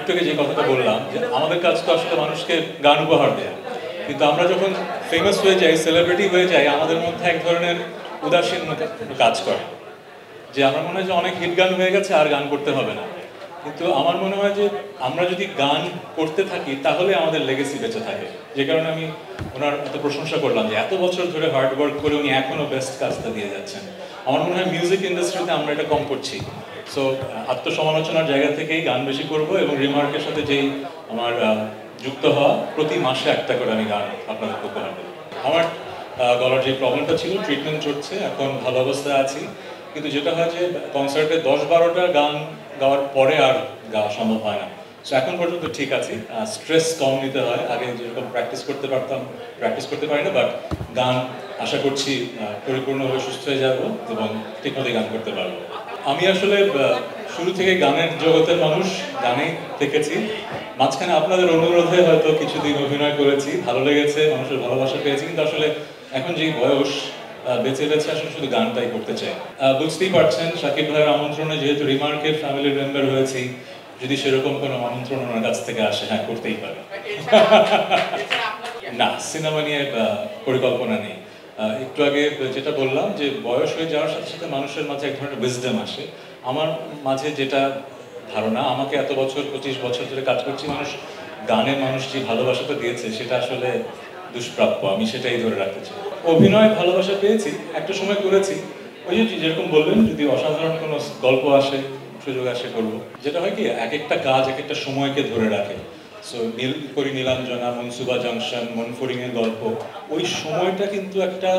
একটু আগে যে কথাটা বললাম যে আমাদের কাজ তো আসলে মানুষকে গান উপহার দেয়া, কিন্তু আমরা যখন ফেমাস হয়ে যাই, সেলিব্রিটি হয়ে যাই, আমাদের মধ্যে এক ধরনের উদাসীনতা কাজ করে, যে আমার মনে হয় যে অনেক হিট গান হয়ে গেছে, আর গান করতে হবে না। কিন্তু আমার মনে হয় যে আমরা যদি গান করতে থাকি তাহলে আমাদের লেগেসি বেঁচে থাকে। যে কারণে আমি ওনার এত প্রশংসা করলাম যে এত বছর ধরে হার্ড ওয়ার্ক করে উনি এখনো বেস্ট কাজটা দিয়ে যাচ্ছেন। আমার মনে হয় মিউজিক ইন্ডাস্ট্রিতে আমরা এটা কম করছি। সো আত্মসমালোচনার জায়গা থেকেই গান বেশি করব, এবং রিমার্কের সাথে যেই আমার যুক্ত হওয়া, প্রতি মাসে একটা করে আমি গান আপনাদের উপহার দেব। আমার গলার যে প্রবলেমটা ছিল, ট্রিটমেন্ট চলছে, এখন ভালো অবস্থায় আছি। কিন্তু যেটা হয় যে কনসার্টে 10-12টা গান গাওয়ার পরে আর গাওয়া সম্ভব হয় না। সো এখন পর্যন্ত ঠিক আছি, স্ট্রেস কম নিতে হয়। আগে যেরকম প্র্যাকটিস করতে পারতাম, প্র্যাকটিস করতে পারি না, বাট গান আশা করছি পরিপূর্ণভাবে সুস্থ হয়ে যাব এবং ঠিকমতো গান করতে পারবো। আমি আসলে শুরু থেকে গানের জগতের মানুষ, গানেই থেকেছি। মাঝখানে আপনাদের অনুরোধে হয়তো কিছুদিন অভিনয় করেছি, ভালো লেগেছে, মানুষের ভালোবাসা পেয়েছি, কিন্তু আসলে এখন যেই বয়স, বেঁচে বেঁচে আসলে শুধু গানটাই করতে চাই। বুঝতেই পারছেন, শাকিব ভাইয়ের আমন্ত্রণে যেহেতু রিমার্কের ফ্যামিলির মেম্বার হয়েছি, যদি সেরকম কোনো আমন্ত্রণ ওনার কাছ থেকে আসে, হ্যাঁ করতেই পারে। না, সিনেমা নিয়ে পরিকল্পনা নেই। একটু আগে যেটা বললাম যে বয়স হয়ে যাওয়ার সাথে সাথে মানুষের মাঝে এক ধরনের উইজডম আসে। আমার মাঝে যেটা ধারণা, আমাকে এত বছর 25 বছর ধরে কাজ করছি, গানে মানুষ যে ভালোবাসাটা দিয়েছে সেটা আসলে দুষ্প্রাপ্য, আমি সেটাই ধরে রাখতে চাই। অভিনয় ভালোবাসা পেয়েছি, একটা সময় করেছি। ওই যে যেরকম বললেন, যদি অসাধারণ কোনো গল্প আসে, সুযোগ আসে, করবো। যেটা হয় কি, এক একটা কাজ এক একটা সময়কে ধরে রাখে। সো নীলাঞ্জনা, মনসুবা জংশন, মনফুরিং এর গল্প, ওই সময়টা কিন্তু একটা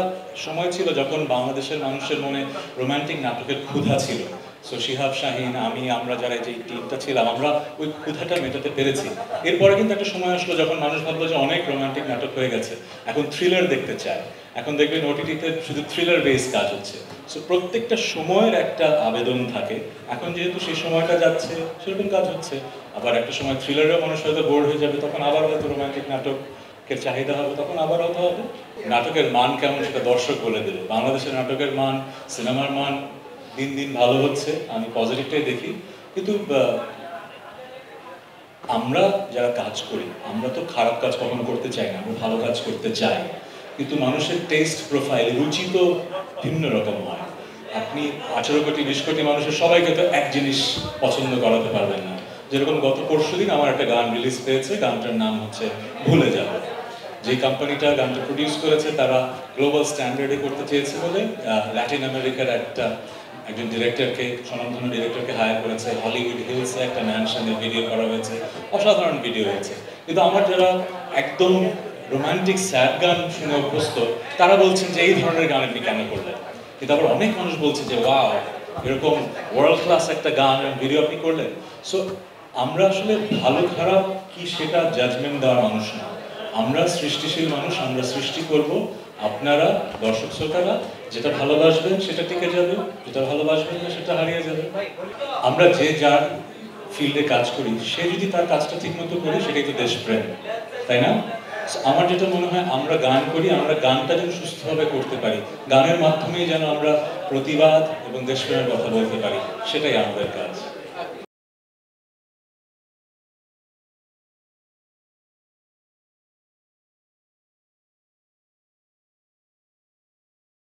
সময় ছিল যখন বাংলাদেশের মানুষের মনে রোমান্টিক নাটকের ক্ষুধা ছিল। সো শিহাব শাহিন, আমরা যারা যে টিমটা ছিলাম, আমরা ওই ক্ষুধাটা মেটাতে পেরেছি। এরপরে কিন্তু একটা সময় আসলো যখন মানুষ ভাবলো যে অনেক রোমান্টিক নাটক হয়ে গেছে, এখন থ্রিলার দেখতে চায়। এখন দেখবেন ওটিটিতে শুধু থ্রিলার বেস কাজ হচ্ছে। সো প্রত্যেকটা সময়ের একটা আবেদন থাকে। এখন যেহেতু সেই সময়টা যাচ্ছে, সেরকম কাজ হচ্ছে। আবার একটা সময় থ্রিলারেও মানুষ হয়তো বোর হয়ে যাবে, তখন আবার হয়তো রোমান্টিক নাটকের চাহিদা হবে, তখন আবার হয়তো হবে। নাটকের মান কেমন সেটা দর্শক বলে দেবে। বাংলাদেশের নাটকের মান, সিনেমার মান দিন দিন ভালো হচ্ছে, আমি পজিটিভটাই দেখি। কিন্তু আমরা যারা কাজ করি, আমরা তো খারাপ কাজ কখনো করতে চাই না, আমরা ভালো কাজ করতে চাই। কিন্তু মানুষের টেস্ট প্রোফাইল, রুচি তো ভিন্ন রকম হয়। আপনি 18 কোটি 20 কোটি মানুষের সবাইকে তো এক জিনিস পছন্দ করাতে পারবেন না। যেরকম গত পরশুদিন আমার একটা গান রিলিজ পেয়েছে, গানটার নাম হচ্ছে ভুলে যাবে। যে কোম্পানিটা গানটা প্রডিউস করেছে, তারা গ্লোবাল স্ট্যান্ডার্ডে করতে চেয়েছে বলে ল্যাটিন আমেরিকার একজন ডিরেক্টরকে, স্বনামধন্য ডিরেক্টরকে হায়ার করেছে। হলিউড হিলসে একটা ম্যানশনের ভিডিও করা হয়েছে, অসাধারণ ভিডিও হয়েছে। কিন্তু আমার যারা একদম রোমান্টিক স্যাড গান শুনে অভ্যস্ত, তারা বলছেন যে এই ধরনের গান আপনি কেন করলেন। কিন্তু আবার অনেক মানুষ বলছে যে ওয়াও, এরকম ওয়ার্ল্ড ক্লাস একটা গান এবং ভিডিও আপনি করলেন। সো আমরা আসলে ভালো খারাপ কি সেটা জাজমেন্ট দেওয়ার মানুষ না। আমরা সৃষ্টিশীল মানুষ, আমরা সৃষ্টি করব। আপনারা দর্শক শ্রোতারা যেটা ভালোবাসবেন সেটা টিকে যাবে, যেটা ভালোবাসবেন না সেটা হারিয়ে যাবে। আমরা যে যার ফিল্ডে কাজ করি, সে যদি তার কাজটা ঠিক মতো করি, সেটাই তো দেশপ্রেম, তাই না? আমার যেটা মনে হয়, আমরা গান করি, আমরা গানটা যেন সুস্থভাবে করতে পারি, গানের মাধ্যমেই যেন আমরা প্রতিবাদ এবং দেশপ্রেমের কথা বলতে পারি, সেটাই আমাদের কাজ।